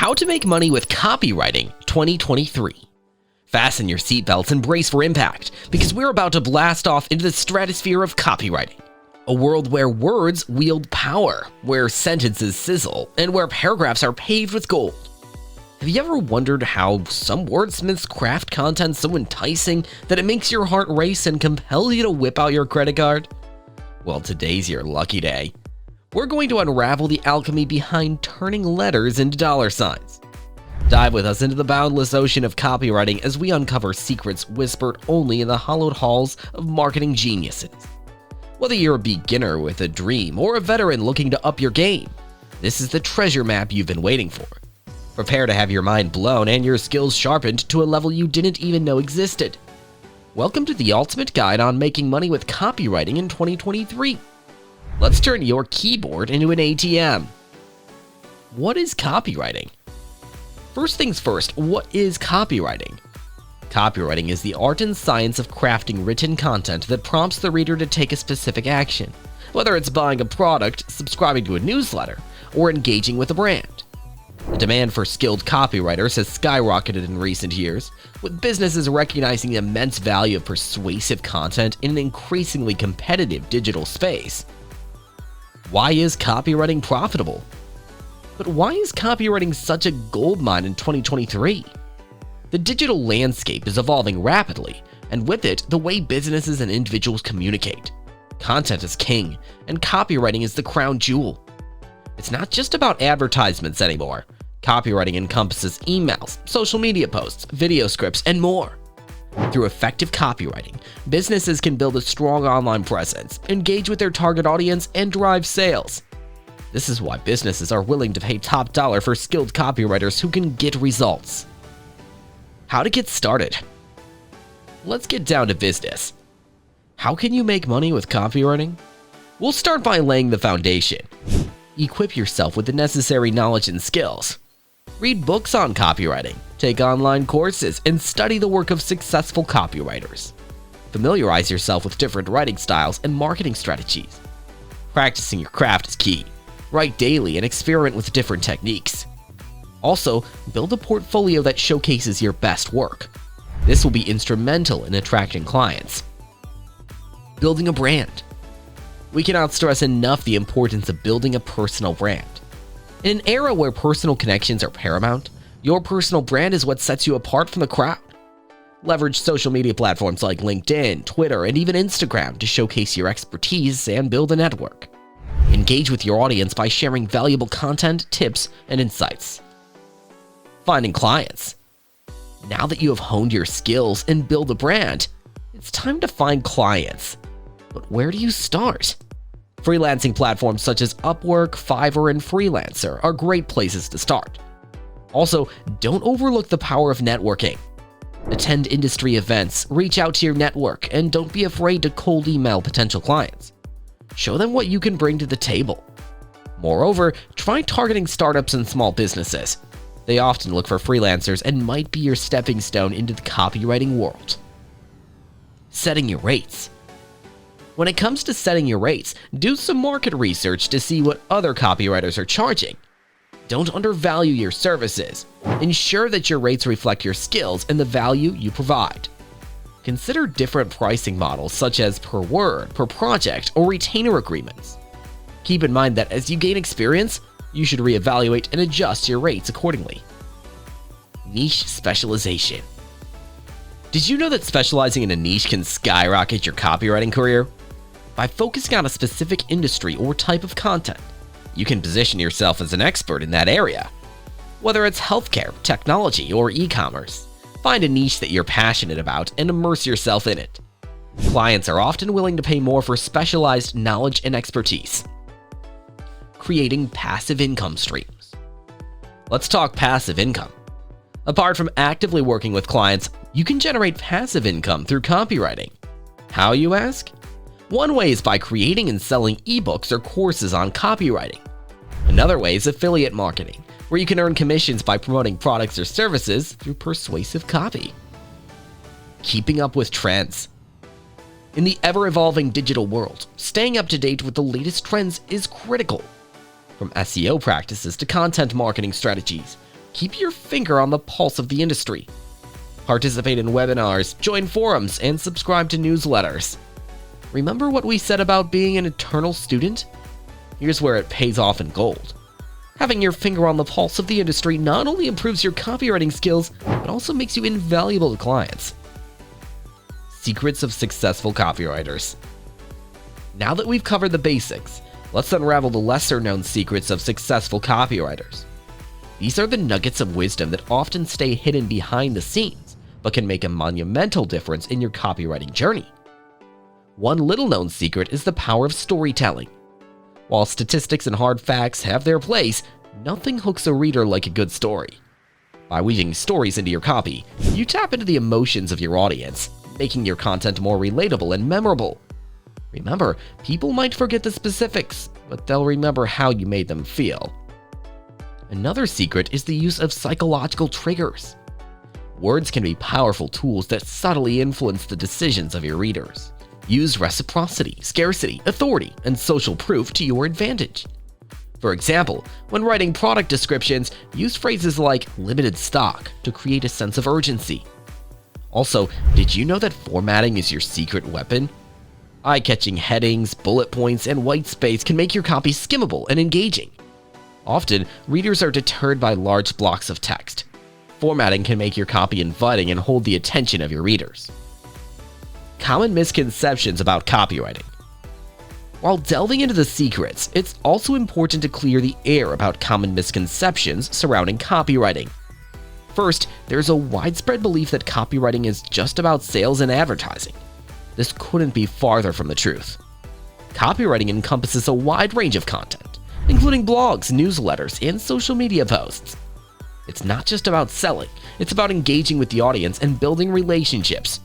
How to make money with copywriting 2023. Fasten your seatbelts and brace for impact, because we're about to blast off into the stratosphere of copywriting. A world where words wield power, where sentences sizzle, and where paragraphs are paved with gold. Have you ever wondered how some wordsmiths craft content so enticing that it makes your heart race and compels you to whip out your credit card? Well, today's your lucky day. We're going to unravel the alchemy behind turning letters into dollar signs. Dive with us into the boundless ocean of copywriting as we uncover secrets whispered only in the hallowed halls of marketing geniuses. Whether you're a beginner with a dream or a veteran looking to up your game, this is the treasure map you've been waiting for. Prepare to have your mind blown and your skills sharpened to a level you didn't even know existed. Welcome to the ultimate guide on making money with copywriting in 2023. Let's turn your keyboard into an ATM. What is copywriting? First things first, what is copywriting? Copywriting is the art and science of crafting written content that prompts the reader to take a specific action, whether it's buying a product, subscribing to a newsletter, or engaging with a brand. The demand for skilled copywriters has skyrocketed in recent years, with businesses recognizing the immense value of persuasive content in an increasingly competitive digital space. Why is copywriting profitable? But why is copywriting such a goldmine in 2023? The digital landscape is evolving rapidly, and with it, the way businesses and individuals communicate. Content is king, and copywriting is the crown jewel. It's not just about advertisements anymore. Copywriting encompasses emails, social media posts, video scripts, and more. Through effective copywriting, businesses can build a strong online presence, engage with their target audience, and drive sales. This is why businesses are willing to pay top dollar for skilled copywriters who can get results. How to get started? Let's get down to business. How can you make money with copywriting? We'll start by laying the foundation. Equip yourself with the necessary knowledge and skills. Read books on copywriting, take online courses, and study the work of successful copywriters. Familiarize yourself with different writing styles and marketing strategies. Practicing your craft is key. Write daily and experiment with different techniques. Also, build a portfolio that showcases your best work. This will be instrumental in attracting clients. Building a brand. We cannot stress enough the importance of building a personal brand. In an era where personal connections are paramount, your personal brand is what sets you apart from the crowd. Leverage social media platforms like LinkedIn, Twitter, and even Instagram to showcase your expertise and build a network. Engage with your audience by sharing valuable content, tips, and insights. Finding clients. Now that you have honed your skills and build a brand, it's time to find clients. But where do you start? Freelancing platforms such as Upwork, Fiverr, and Freelancer are great places to start. Also, don't overlook the power of networking. Attend industry events, reach out to your network, and don't be afraid to cold email potential clients. Show them what you can bring to the table. Moreover, try targeting startups and small businesses. They often look for freelancers and might be your stepping stone into the copywriting world. Setting your rates. When it comes to setting your rates, do some market research to see what other copywriters are charging. Don't undervalue your services. Ensure that your rates reflect your skills and the value you provide. Consider different pricing models such as per word, per project, or retainer agreements. Keep in mind that as you gain experience, you should reevaluate and adjust your rates accordingly. Niche specialization. Did you know that specializing in a niche can skyrocket your copywriting career? By focusing on a specific industry or type of content, you can position yourself as an expert in that area. Whether it's healthcare, technology, or e-commerce, find a niche that you're passionate about and immerse yourself in it. Clients are often willing to pay more for specialized knowledge and expertise. Creating passive income streams. Let's talk passive income. Apart from actively working with clients, you can generate passive income through copywriting. How, you ask? One way is by creating and selling ebooks or courses on copywriting. Another way is affiliate marketing, where you can earn commissions by promoting products or services through persuasive copy. Keeping up with trends. In the ever-evolving digital world, staying up to date with the latest trends is critical. From SEO practices to content marketing strategies, keep your finger on the pulse of the industry. Participate in webinars, join forums, and subscribe to newsletters. Remember what we said about being an eternal student? Here's where it pays off in gold. Having your finger on the pulse of the industry not only improves your copywriting skills, but also makes you invaluable to clients. Secrets of successful copywriters. Now that we've covered the basics, let's unravel the lesser-known secrets of successful copywriters. These are the nuggets of wisdom that often stay hidden behind the scenes, but can make a monumental difference in your copywriting journey. One little-known secret is the power of storytelling. While statistics and hard facts have their place, nothing hooks a reader like a good story. By weaving stories into your copy, you tap into the emotions of your audience, making your content more relatable and memorable. Remember, people might forget the specifics, but they'll remember how you made them feel. Another secret is the use of psychological triggers. Words can be powerful tools that subtly influence the decisions of your readers. Use reciprocity, scarcity, authority, and social proof to your advantage. For example, when writing product descriptions, use phrases like limited stock to create a sense of urgency. Also, did you know that formatting is your secret weapon? Eye-catching headings, bullet points, and white space can make your copy skimmable and engaging. Often, readers are deterred by large blocks of text. Formatting can make your copy inviting and hold the attention of your readers. Common misconceptions about copywriting. While delving into the secrets, it's also important to clear the air about common misconceptions surrounding copywriting. First, there's a widespread belief that copywriting is just about sales and advertising. This couldn't be farther from the truth. Copywriting encompasses a wide range of content, including blogs, newsletters, and social media posts. It's not just about selling, it's about engaging with the audience and building relationships.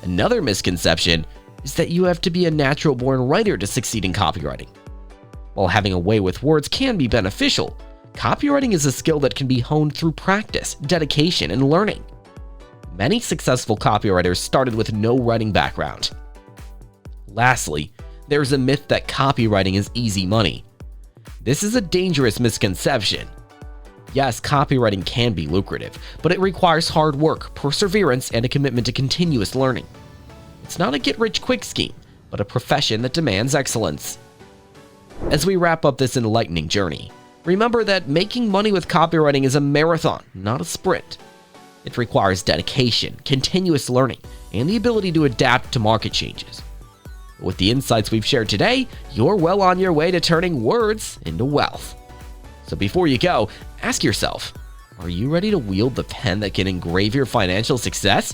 Another misconception is that you have to be a natural-born writer to succeed in copywriting. While having a way with words can be beneficial, copywriting is a skill that can be honed through practice, dedication, and learning. Many successful copywriters started with no writing background. Lastly, there's a myth that copywriting is easy money. This is a dangerous misconception. Yes, copywriting can be lucrative, but it requires hard work, perseverance, and a commitment to continuous learning. It's not a get-rich-quick scheme, but a profession that demands excellence. As we wrap up this enlightening journey, remember that making money with copywriting is a marathon, not a sprint. It requires dedication, continuous learning, and the ability to adapt to market changes. With the insights we've shared today, you're well on your way to turning words into wealth. So before you go, ask yourself, are you ready to wield the pen that can engrave your financial success?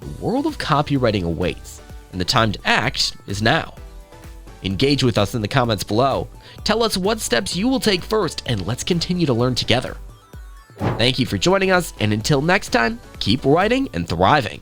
The world of copywriting awaits, and the time to act is now. Engage with us in the comments below. Tell us what steps you will take first, and let's continue to learn together. Thank you for joining us, and until next time, keep writing and thriving.